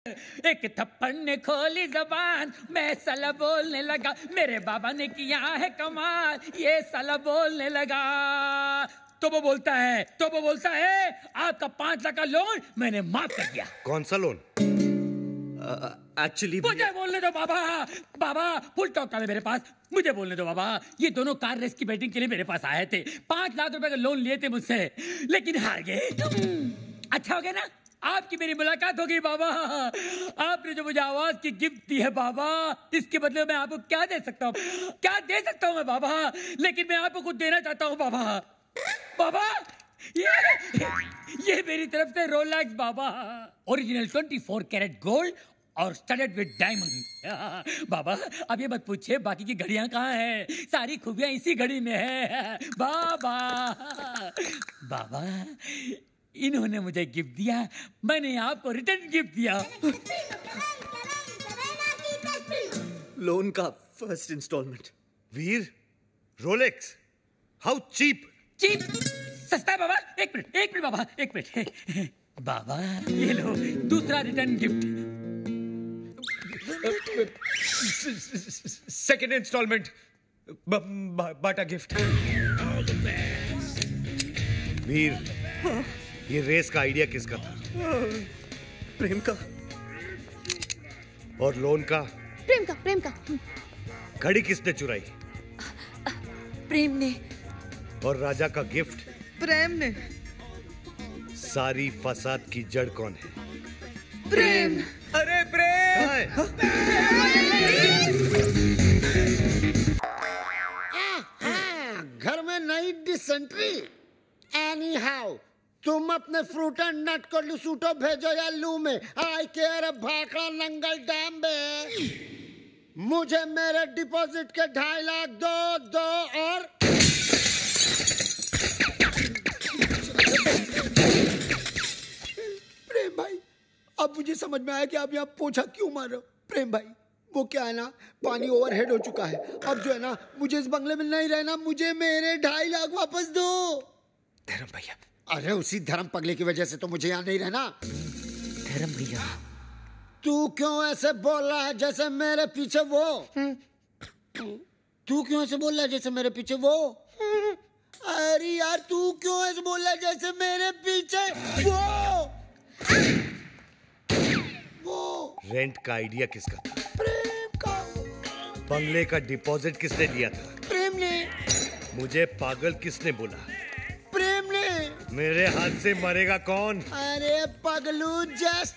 एक थप्पड़ ने खोली जबान, मैं साला बोलने लगा, मेरे बाबा ने किया है कमाल, ये साला बोलने लगा। तो वो बोलता है आपका 5 लाख का लोन मैंने माफ कर दिया। कौन सा लोन? एक्चुअली मुझे बोलने दो बाबा फुल टॉक है मेरे पास, मुझे बोलने दो बाबा। ये दोनों कार रेस की बैटिंग के लिए मेरे पास आए थे, 5 लाख रुपए का लोन लिए थे मुझसे, लेकिन हार गए। अच्छा हो गया ना, आपकी मेरी मुलाकात हो गई बाबा। आपने जो मुझे आवाज की गिफ्ट दी है बाबा, इसके बदले मैं आपको क्या दे सकता हूँ मैं बाबा, लेकिन मैं आपको कुछ देना चाहता हूँ बाबा। ये मेरी तरफ से रोलेक्स बाबा, ओरिजिनल 24 कैरेट गोल्ड और स्टडेड विद डायमंड। बाबा अब ये मत पूछिए बाकी की घड़ियां कहाँ हैं, सारी खूबियां इसी घड़ी में है बाबा। इन्होंने मुझे गिफ्ट दिया, मैंने आपको रिटर्न गिफ्ट दिया। लोन का first instalment. Veer, Rolex, how cheap. Cheap सस्ता है बाबा। एक मिनट बाबा, एक मिनट बाबा, ये लो दूसरा रिटर्न गिफ्ट। सेकंड इंस्टॉलमेंट, बाटा गिफ्ट। वीर, ये रेस का आइडिया किसका था? प्रेम का। और लोन का? प्रेम का। घड़ी किसने चुराई? प्रेम ने। और राजा का गिफ्ट? प्रेम ने। सारी फसाद की जड़ कौन है? प्रेम। अरे प्रेम! घर में नई डिसेंट्री। एनी हाउ तुम अपने फ्रूट एंड नट को लुसूटो भेजो या लू में, आई केयर भाखड़ा नंगल डैम में। मुझे मेरे डिपॉजिट के 2.5 लाख दो और प्रेम भाई, अब मुझे समझ में आया कि आप यहाँ पोछा क्यों मार रहे हो। प्रेम भाई, वो क्या है ना, पानी ओवरहेड हो चुका है, अब जो है ना मुझे इस बंगले में नहीं रहना, मुझे मेरे 2.5 लाख वापस दो। धर्म भैया। अरे उसी धर्म पगले की वजह से तो मुझे यहाँ नहीं रहना। धर्म भैया, तू क्यों ऐसे बोल रहा है जैसे मेरे पीछे वो? तू क्यों ऐसे बोल रहा है जैसे मेरे पीछे वो? अरे यार तू क्यों ऐसे बोल रहा है जैसे मेरे पीछे वो? रेंट का आइडिया किसका था? प्रेम का। बंगले का डिपॉजिट किसने दिया था? प्रेम ने। मुझे पागल किसने बोला? प्रेम ने। मेरे हाथ से मरेगा कौन? अरे पगलू, जस्ट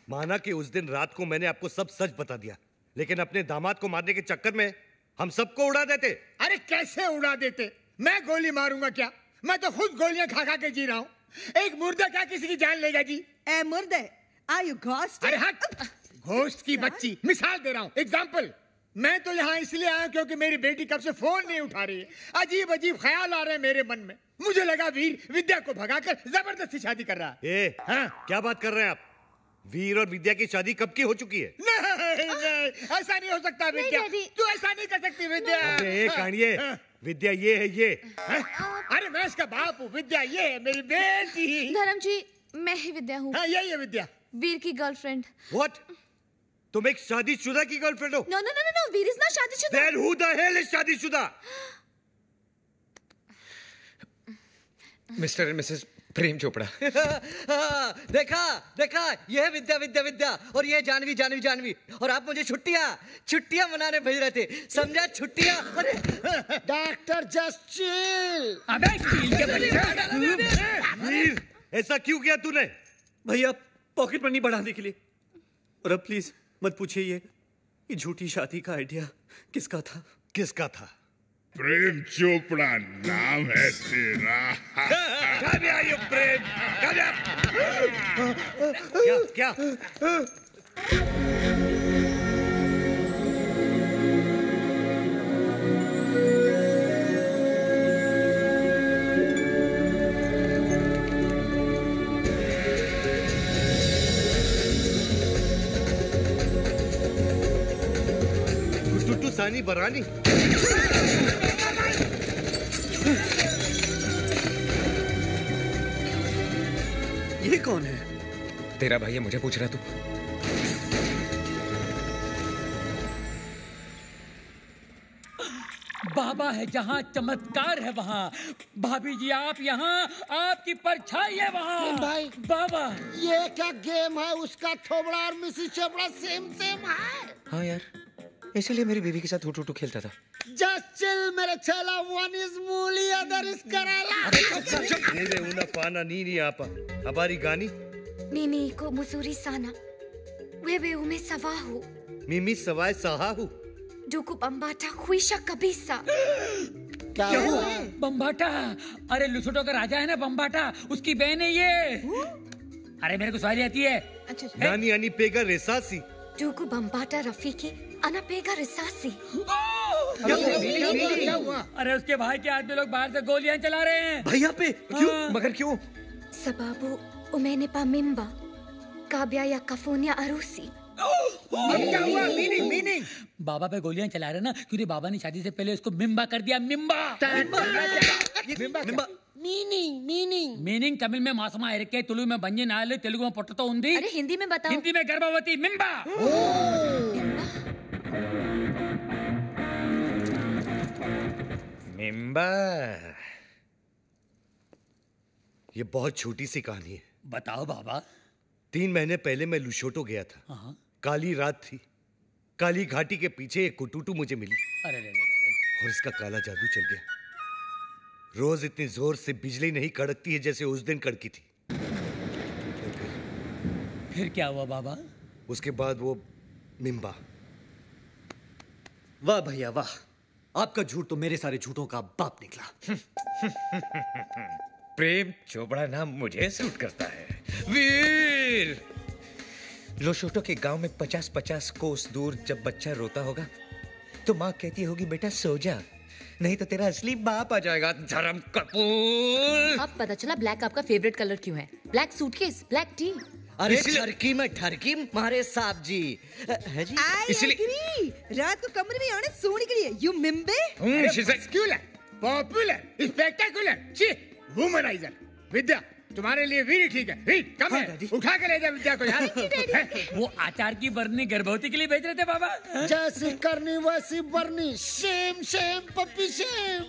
माना कि उस दिन रात को मैंने आपको सब सच बता दिया, लेकिन अपने दामाद को मारने के चक्कर में हम सबको उड़ा देते। अरे कैसे उड़ा देते? मैं गोली मारूंगा क्या? मैं तो खुद गोलियां खा खा के जी रहा हूँ। एक मुर्दा क्या किसी की जान लेगा जी? ए मुर्दे, आर यू घोस्ट? अरे हट, घोस्ट की बच्ची। मिसाल दे रहा हूँ, एग्जाम्पल। मैं तो यहाँ इसलिए आया क्योंकि मेरी बेटी कब से फोन नहीं उठा रही है। अजीब अजीब ख्याल आ रहे हैं मेरे मन में। मुझे लगा वीर विद्या को भगाकर जबरदस्ती शादी कर रहा है। हाँ? क्या बात कर रहे हैं आप? वीर और विद्या की शादी कब की हो चुकी है? नहीं, ऐसा नहीं हो सकता विद्या। तू ऐसा नहीं कर सकती विद्या। अरे कानिए, विद्या ये है ये। अरे मैं इसका बाप हूँ, विद्या ये है मेरी बेटी। धर्म जी, मैं ही विद्या हूँ। यही है विद्या, वीर की गर्लफ्रेंड। What? तुम एक शादीशुदा की गर्लफ्रेंड हो? No, वीर इज नॉट शादीशुदा। Then who the hell is शादीशुदा? Mister and Mrs Prem Chopra. देखा ये है विद्या और ये जानवी और आप मुझे छुट्टियां मनाने भेज रहे थे, समझा? छुट्टियां। अरे डॉक्टर जस्ट चिल। अबे चिल के बच्चा। वीर, ऐसा क्यों किया तूने? भैया पॉकेट मनी बढ़ाने के लिए। और अब प्लीज मत पूछिए ये झूठी शादी का आइडिया किसका था? प्रेम चोपड़ा नाम है तेरा। प्रेम क्या? सानी बरानी। ये कौन है? तेरा भाई है, मुझे पूछ रहा तू? बाबा है जहाँ चमत्कार है वहाँ। भाभी जी आप यहाँ, आपकी परछाई है वहाँ। भाई बाबा ये क्या गेम है? उसका थोबड़ा और मिसिस चोपड़ा सेम सेम है। हाँ यार, इसीलिए मेरी बीवी के साथ हुटू खेलता था। Just chill मेरे चेला, one is मूली other is कराला। Nere una pana nini apa. Habari gani? Mimi iko mzuri sana. Wewe umesahau. Mimi sawai sahahu. Ndugu Bambata huisha kabisa. क्या हुआ? बम्बाटा, अरे लुसोटो का राजा है ना बम्बाटा, उसकी बहन है ये। अरे मेरे को सवारी आती है। अच्छा Nani ani pega resasi. Ndugu Bambata rafiki anapiga risasi. क्या हुआ? अरे उसके भाई के आदमी लोग बाहर से गोलियां चला रहे हैं। भैया पे क्यों? मगर क्यों? Sababu umenipa mimba kabla ya kufanya harusi. क्या हुआ? मीनिंग बाबा पे गोलियां चला रहे ना, क्योंकि बाबा ने शादी से पहले उसको मिम्बा कर दिया। मिम्बा मीनिंग तमिल में मासमा इरके, तुलु में बंजे नाले, तेलुगु में पोटतो उंदी, अरे हिंदी में बताओ। हिंदी में गर्भवती। मिम्बा। मिम्बा। ये बहुत छोटी सी कहानी है। बताओ बाबा। 3 महीने पहले मैं लुशोटो गया था। हाँ। काली रात थी। काली घाटी के पीछे एक कुटुटू मुझे मिली अरे रे और इसका काला जादू चल गया। रोज इतनी जोर से बिजली नहीं कड़कती है जैसे उस दिन कड़की थी। फिर क्या हुआ बाबा? उसके बाद वो मिम्बा। वाह भैया वाह, आपका झूठ तो मेरे सारे झूठों का बाप निकला। प्रेम चोपड़ा नाम मुझे सूट करता है। वीर! लोशोटो के गांव में 50-50 कोस दूर जब बच्चा रोता होगा तो माँ कहती होगी बेटा सो जा, नहीं तो तेरा असली बाप आ जाएगा। धर्म कपूर। अब पता चला ब्लैक आपका फेवरेट कलर क्यों है। Black suitcase, black T. अरे ठरकी में ठरकी मारे साहब जी है जी। इसलिए रात को कमरे में आने सोने के लिए यू मिम्बे। Popular, spectacular, womanizer. विद्या तुम्हारे लिए वीर ठीक है। वीर कम है, उठा के ले जा विद्या को यार। वो आचार की बरनी गर्भवती के लिए भेज रहे थे बाबा। जैसी करनी वैसी बरनी। Shame shame puppy shame.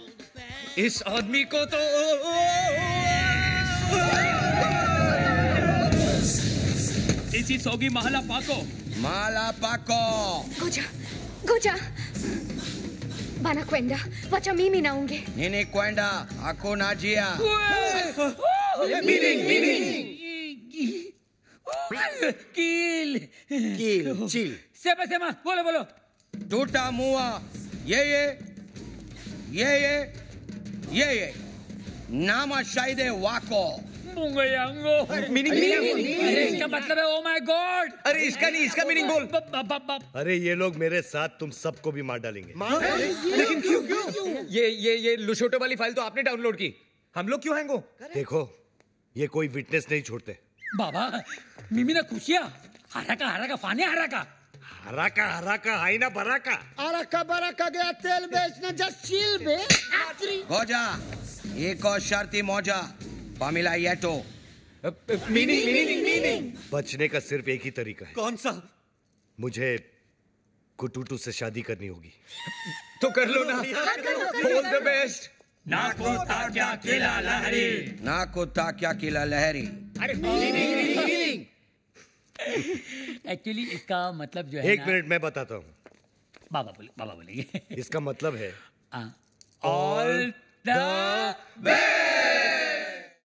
इस आदमी को तो इसी सोगी महला पाको। माला पाको। Goja. Bana kwenda. Wacha mimi naonge. Nini kwenda? Hakuna njia. Kill. Sema. बोलो. Tutamua. Yeye. Nama shahide wako. मुंगयांगो। इसका मतलब है ओ माय गॉड। अरे इसका नहीं, इसका मीनिंग बोल। अरे ये लोग मेरे साथ तुम सबको भी मार डालेंगे। लेकिन क्यों? ये लुशोटो वाली फाइल तो आपने डाउनलोड की, हम लोग क्यों हैंग हो? देखो ये कोई विटनेस नहीं छोड़ते। बाबा मिमी ना खुशिया हराका फाने हराका हाई ना बराका। बराका गया तेल बेचने। जस्ट चिल बे। गोजा, एक और शर्ती मौजा। पामिला येटो। मीनिंग। बचने का सिर्फ एक ही तरीका है। कौन सा? मुझे कुटुटू से शादी करनी होगी। तो कर लो ना। All the best. नाको ताक्या किला लहरी। अरे एक्चुअली इसका मतलब जो है एक मिनट मैं बताता हूँ। बाबा बोलेंगे। इसका मतलब है ऑल द बेस्ट।